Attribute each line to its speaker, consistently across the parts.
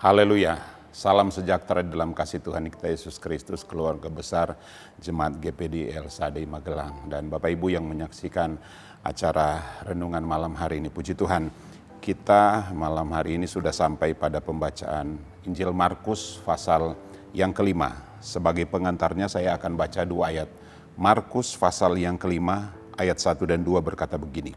Speaker 1: Haleluya, salam sejahtera dalam kasih Tuhan kita Yesus Kristus, keluarga besar Jemaat GPD El Sadai Magelang, dan Bapak Ibu yang menyaksikan acara renungan malam hari ini. Puji Tuhan, kita malam hari ini sudah sampai pada pembacaan Injil Markus pasal yang kelima. Sebagai pengantarnya saya akan baca 2 ayat. Markus pasal yang kelima ayat 1 dan 2 berkata begini.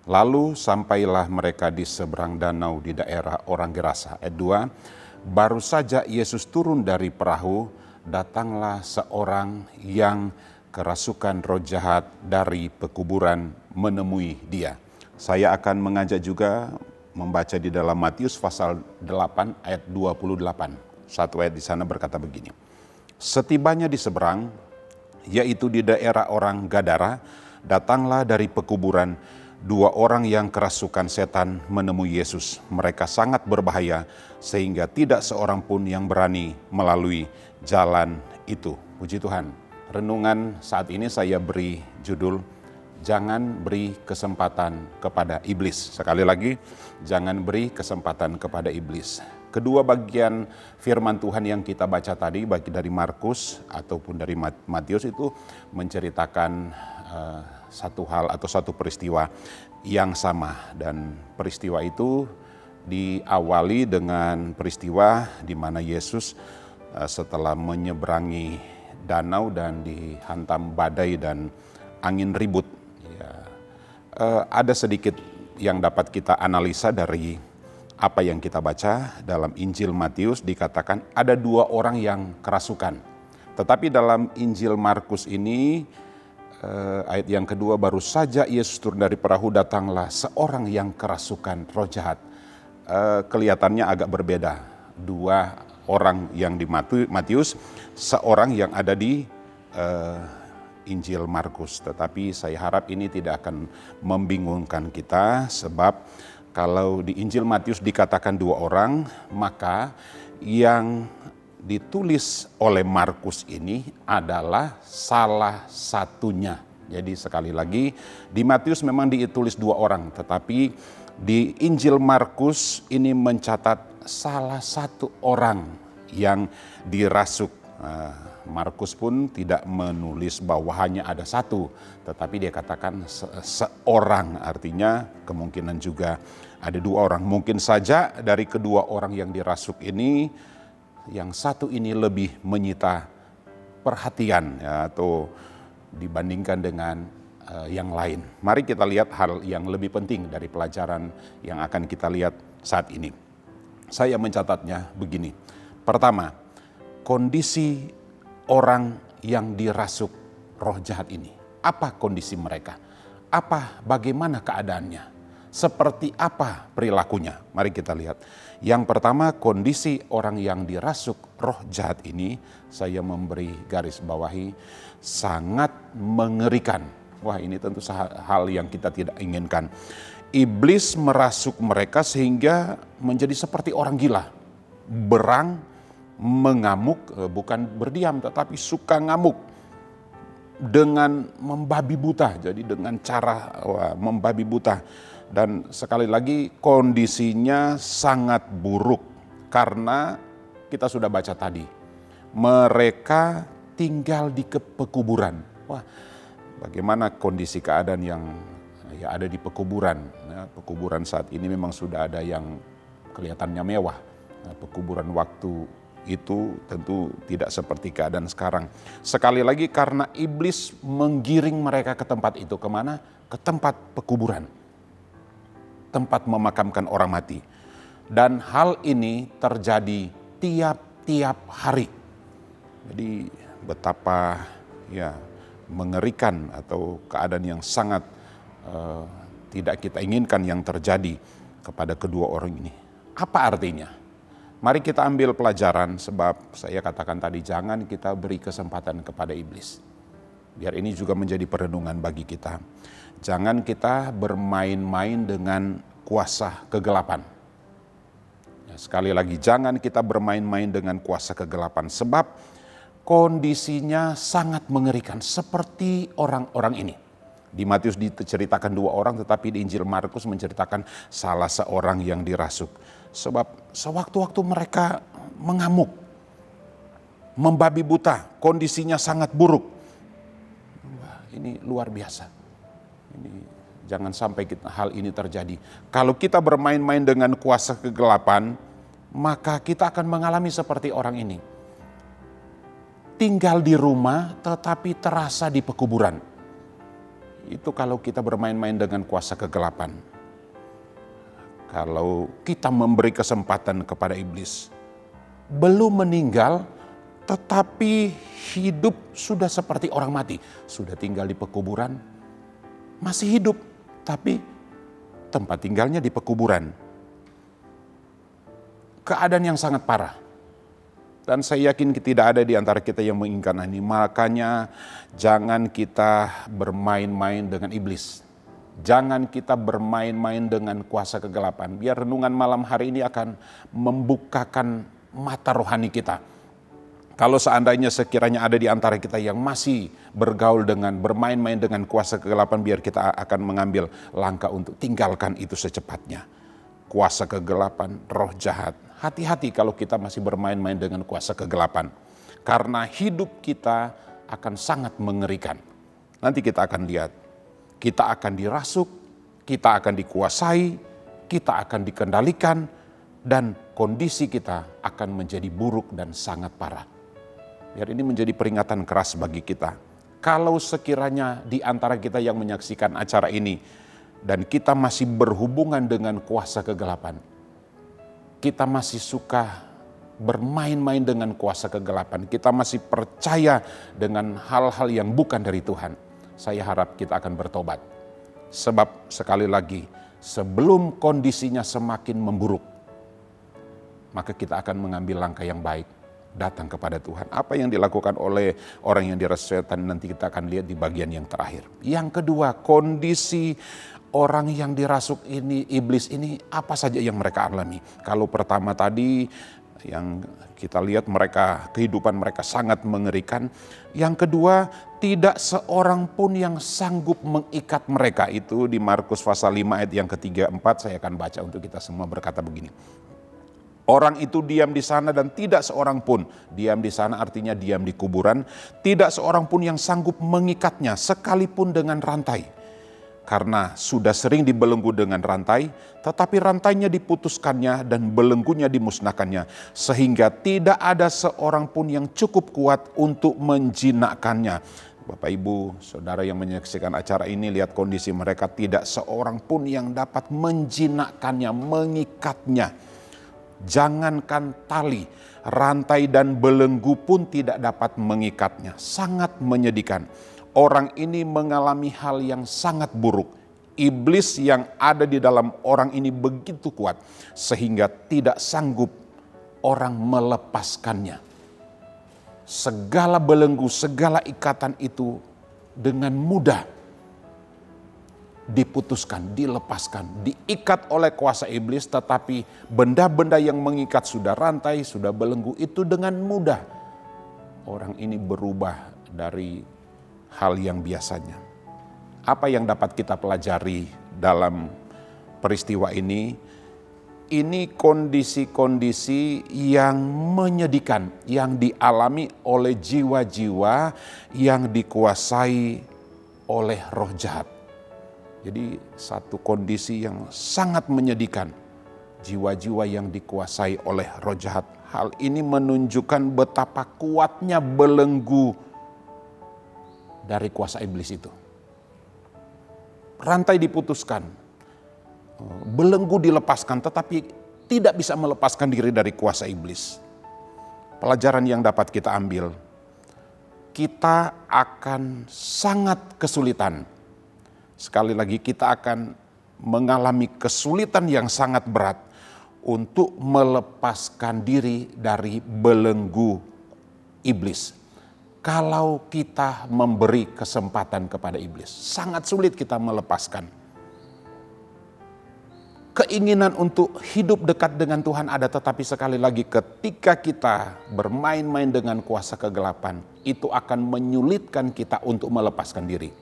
Speaker 1: Lalu sampailah mereka di seberang danau di daerah orang Gerasa. Ayat 2, baru saja Yesus turun dari perahu, datanglah seorang yang kerasukan roh jahat dari pekuburan menemui dia. Saya akan mengajak juga membaca di dalam Matius pasal 8 ayat 28. Satu ayat di sana berkata begini. Setibanya di seberang, yaitu di daerah orang Gadara, datanglah dari pekuburan 2 orang yang kerasukan setan menemui Yesus. Mereka sangat berbahaya sehingga tidak seorang pun yang berani melalui jalan itu. Puji Tuhan. Renungan saat ini saya beri judul, jangan beri kesempatan kepada iblis. Sekali lagi, jangan beri kesempatan kepada iblis. Kedua bagian firman Tuhan yang kita baca tadi, baik dari Markus ataupun dari Matius, itu menceritakan satu hal atau satu peristiwa yang sama. Dan peristiwa itu diawali dengan peristiwa di mana Yesus setelah menyeberangi danau dan dihantam badai dan angin ribut. Ada sedikit yang dapat kita analisa dari apa yang kita baca dalam Injil Matius. Dikatakan ada 2 orang yang kerasukan. Tetapi dalam Injil Markus ini ayat yang kedua, baru saja Yesus turun dari perahu, datanglah seorang yang kerasukan roh jahat. Kelihatannya agak berbeda. 2 orang yang di Matius, seorang yang ada di Injil Markus. Tetapi saya harap ini tidak akan membingungkan kita, sebab kalau di Injil Matius dikatakan 2 orang, maka yang ditulis oleh Markus ini adalah salah satunya. Jadi sekali lagi, di Matius memang ditulis 2 orang, tetapi di Injil Markus ini mencatat salah satu orang yang dirasuk. Markus pun tidak menulis bahwa hanya ada 1, tetapi dia katakan seorang, artinya kemungkinan juga ada 2 orang. Mungkin saja dari kedua orang yang dirasuk ini, yang satu ini lebih menyita perhatian atau dibandingkan dengan yang lain. Mari kita lihat hal yang lebih penting dari pelajaran yang akan kita lihat saat ini. Saya mencatatnya begini. Pertama, kondisi orang yang dirasuk roh jahat ini. Apa kondisi mereka? Bagaimana keadaannya? Seperti apa perilakunya? Mari kita lihat. Yang pertama, kondisi orang yang dirasuk roh jahat ini, saya memberi garis bawahi, sangat mengerikan. Wah, ini tentu hal yang kita tidak inginkan. Iblis merasuk mereka sehingga menjadi seperti orang gila. Berang, mengamuk, bukan berdiam tetapi suka ngamuk. Dengan membabi buta, jadi dengan cara membabi buta. Dan sekali lagi kondisinya sangat buruk karena kita sudah baca tadi. Mereka tinggal di pekuburan. Wah, bagaimana kondisi keadaan yang ada di pekuburan. Pekuburan saat ini memang sudah ada yang kelihatannya mewah. Pekuburan waktu itu tentu tidak seperti keadaan sekarang. Sekali lagi karena iblis menggiring mereka ke tempat itu. Kemana? Ke tempat pekuburan. Tempat memakamkan orang mati. Dan hal ini terjadi tiap-tiap hari. Jadi betapa mengerikan atau keadaan yang sangat tidak kita inginkan yang terjadi kepada kedua orang ini. Apa artinya? Mari kita ambil pelajaran, sebab saya katakan tadi jangan kita beri kesempatan kepada iblis. Biar ini juga menjadi perenungan bagi kita. Jangan kita bermain-main dengan kuasa kegelapan. Sekali lagi, jangan kita bermain-main dengan kuasa kegelapan, sebab kondisinya sangat mengerikan seperti orang-orang ini. Di Matius diceritakan 2 orang, tetapi di Injil Markus menceritakan salah seorang yang dirasuk. Sebab sewaktu-waktu mereka mengamuk, membabi buta, kondisinya sangat buruk. Wah, ini luar biasa. Ini jangan sampai hal ini terjadi. Kalau kita bermain-main dengan kuasa kegelapan, maka kita akan mengalami seperti orang ini. Tinggal di rumah tetapi terasa di pekuburan. Itu kalau kita bermain-main dengan kuasa kegelapan. Kalau kita memberi kesempatan kepada iblis, belum meninggal tetapi hidup sudah seperti orang mati. Sudah tinggal di pekuburan, masih hidup tapi tempat tinggalnya di pekuburan. Keadaan yang sangat parah. Dan saya yakin tidak ada di antara kita yang menginginkan ini. Makanya jangan kita bermain-main dengan iblis. Jangan kita bermain-main dengan kuasa kegelapan. Biar renungan malam hari ini akan membukakan mata rohani kita. Kalau seandainya sekiranya ada di antara kita yang masih bergaul dengan bermain-main dengan kuasa kegelapan, biar kita akan mengambil langkah untuk tinggalkan itu secepatnya. Kuasa kegelapan, roh jahat. Hati-hati kalau kita masih bermain-main dengan kuasa kegelapan. Karena hidup kita akan sangat mengerikan. Nanti kita akan lihat. Kita akan dirasuk, kita akan dikuasai, kita akan dikendalikan, dan kondisi kita akan menjadi buruk dan sangat parah. Biar ini menjadi peringatan keras bagi kita. Kalau sekiranya di antara kita yang menyaksikan acara ini, dan kita masih berhubungan dengan kuasa kegelapan, kita masih suka bermain-main dengan kuasa kegelapan, kita masih percaya dengan hal-hal yang bukan dari Tuhan, saya harap kita akan bertobat. Sebab sekali lagi, sebelum kondisinya semakin memburuk, maka kita akan mengambil langkah yang baik, datang kepada Tuhan. Apa yang dilakukan oleh orang yang dirasuk setan nanti kita akan lihat di bagian yang terakhir. Yang kedua, kondisi orang yang dirasuk ini, iblis ini, apa saja yang mereka alami. Kalau pertama tadi yang kita lihat mereka, kehidupan mereka sangat mengerikan. Yang kedua, tidak seorang pun yang sanggup mengikat mereka. Itu di Markus pasal 5 ayat yang ketiga 4, saya akan baca untuk kita semua, berkata begini. Orang itu diam di sana dan tidak seorang pun, diam di sana artinya diam di kuburan, tidak seorang pun yang sanggup mengikatnya sekalipun dengan rantai. Karena sudah sering dibelenggu dengan rantai, tetapi rantainya diputuskannya dan belenggunya dimusnahkannya, sehingga tidak ada seorang pun yang cukup kuat untuk menjinakkannya. Bapak Ibu, saudara yang menyaksikan acara ini, lihat kondisi mereka, tidak seorang pun yang dapat menjinakkannya, mengikatnya. Jangankan tali, rantai dan belenggu pun tidak dapat mengikatnya. Sangat menyedihkan. Orang ini mengalami hal yang sangat buruk. Iblis yang ada di dalam orang ini begitu kuat sehingga tidak sanggup orang melepaskannya. Segala belenggu, segala ikatan itu dengan mudah diputuskan, dilepaskan, diikat oleh kuasa iblis, tetapi benda-benda yang mengikat sudah rantai, sudah belenggu itu dengan mudah orang ini berubah dari hal yang biasanya. Apa yang dapat kita pelajari dalam peristiwa ini? Ini kondisi-kondisi yang menyedihkan yang dialami oleh jiwa-jiwa yang dikuasai oleh roh jahat. Jadi satu kondisi yang sangat menyedihkan, jiwa-jiwa yang dikuasai oleh roh jahat. Hal ini menunjukkan betapa kuatnya belenggu dari kuasa iblis itu. Rantai diputuskan, belenggu dilepaskan, tetapi tidak bisa melepaskan diri dari kuasa iblis. Pelajaran yang dapat kita ambil, kita akan sangat kesulitan. Sekali lagi kita akan mengalami kesulitan yang sangat berat untuk melepaskan diri dari belenggu iblis. Kalau kita memberi kesempatan kepada iblis, sangat sulit kita melepaskan. Keinginan untuk hidup dekat dengan Tuhan ada, tetapi sekali lagi ketika kita bermain-main dengan kuasa kegelapan, itu akan menyulitkan kita untuk melepaskan diri.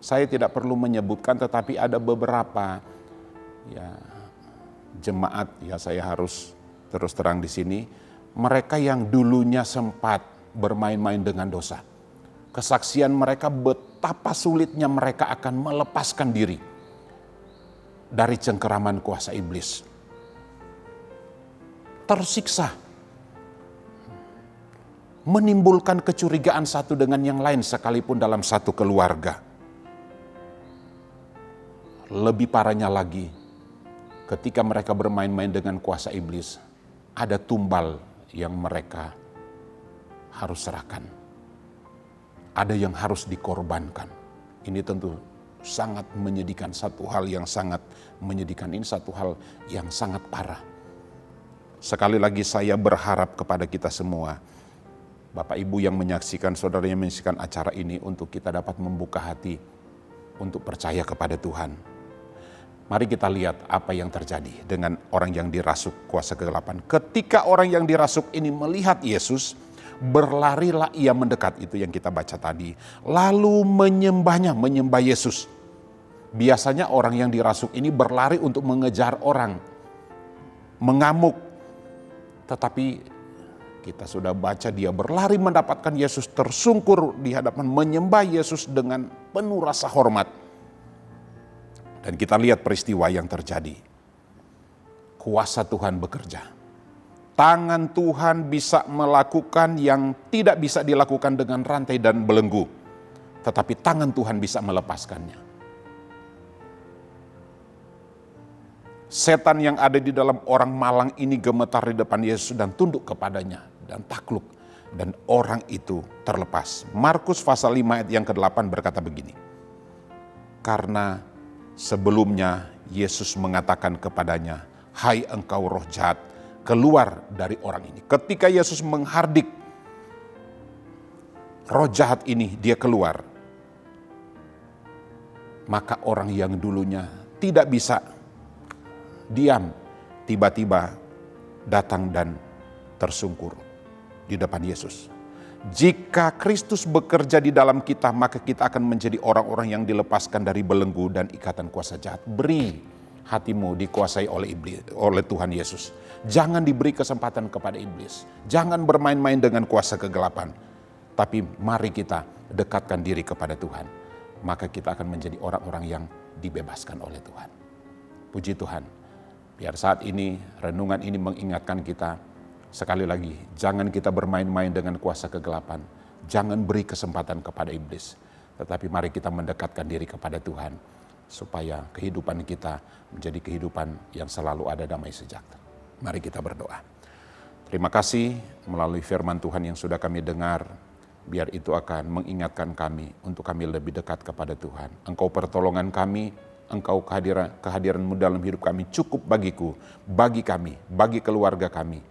Speaker 1: Saya tidak perlu menyebutkan, tetapi ada beberapa jemaat, ya saya harus terus terang di sini, mereka yang dulunya sempat bermain-main dengan dosa. Kesaksian mereka betapa sulitnya mereka akan melepaskan diri dari cengkeraman kuasa iblis. Tersiksa, menimbulkan kecurigaan satu dengan yang lain sekalipun dalam satu keluarga. Lebih parahnya lagi, ketika mereka bermain-main dengan kuasa iblis, ada tumbal yang mereka harus serahkan. Ada yang harus dikorbankan. Ini tentu sangat menyedihkan, satu hal yang sangat menyedihkan. Ini satu hal yang sangat parah. Sekali lagi saya berharap kepada kita semua, Bapak Ibu yang menyaksikan, saudara yang menyaksikan acara ini, untuk kita dapat membuka hati untuk percaya kepada Tuhan. Mari kita lihat apa yang terjadi dengan orang yang dirasuk kuasa kegelapan. Ketika orang yang dirasuk ini melihat Yesus, berlarilah ia mendekat, itu yang kita baca tadi. Lalu menyembah Yesus. Biasanya orang yang dirasuk ini berlari untuk mengejar orang, mengamuk. Tetapi kita sudah baca dia berlari mendapatkan Yesus, tersungkur di hadapan, menyembah Yesus dengan penuh rasa hormat. Dan kita lihat peristiwa yang terjadi. Kuasa Tuhan bekerja. Tangan Tuhan bisa melakukan yang tidak bisa dilakukan dengan rantai dan belenggu. Tetapi tangan Tuhan bisa melepaskannya. Setan yang ada di dalam orang malang ini gemetar di depan Yesus dan tunduk kepadanya dan takluk. Dan orang itu terlepas. Markus pasal 5 ayat yang ke-8 berkata begini. Karena sebelumnya Yesus mengatakan kepadanya, "Hai engkau roh jahat, keluar dari orang ini." Ketika Yesus menghardik roh jahat ini, dia keluar. Maka orang yang dulunya tidak bisa diam, tiba-tiba datang dan tersungkur di depan Yesus. Jika Kristus bekerja di dalam kita, maka kita akan menjadi orang-orang yang dilepaskan dari belenggu dan ikatan kuasa jahat. Beri hatimu dikuasai oleh iblis, oleh Tuhan Yesus. Jangan diberi kesempatan kepada iblis. Jangan bermain-main dengan kuasa kegelapan. Tapi mari kita dekatkan diri kepada Tuhan. Maka kita akan menjadi orang-orang yang dibebaskan oleh Tuhan. Puji Tuhan. Biar saat ini renungan ini mengingatkan kita, sekali lagi, jangan kita bermain-main dengan kuasa kegelapan. Jangan beri kesempatan kepada iblis. Tetapi mari kita mendekatkan diri kepada Tuhan. Supaya kehidupan kita menjadi kehidupan yang selalu ada damai sejahtera. Mari kita berdoa. Terima kasih melalui firman Tuhan yang sudah kami dengar. Biar itu akan mengingatkan kami untuk kami lebih dekat kepada Tuhan. Engkau pertolongan kami, Engkau kehadiran-Mu dalam hidup kami cukup bagiku, bagi kami, bagi keluarga kami,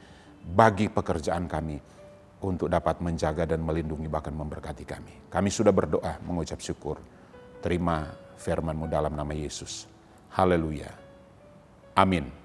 Speaker 1: bagi pekerjaan kami, untuk dapat menjaga dan melindungi bahkan memberkati kami. Kami sudah berdoa mengucap syukur. Terima firman-Mu dalam nama Yesus. Haleluya. Amin.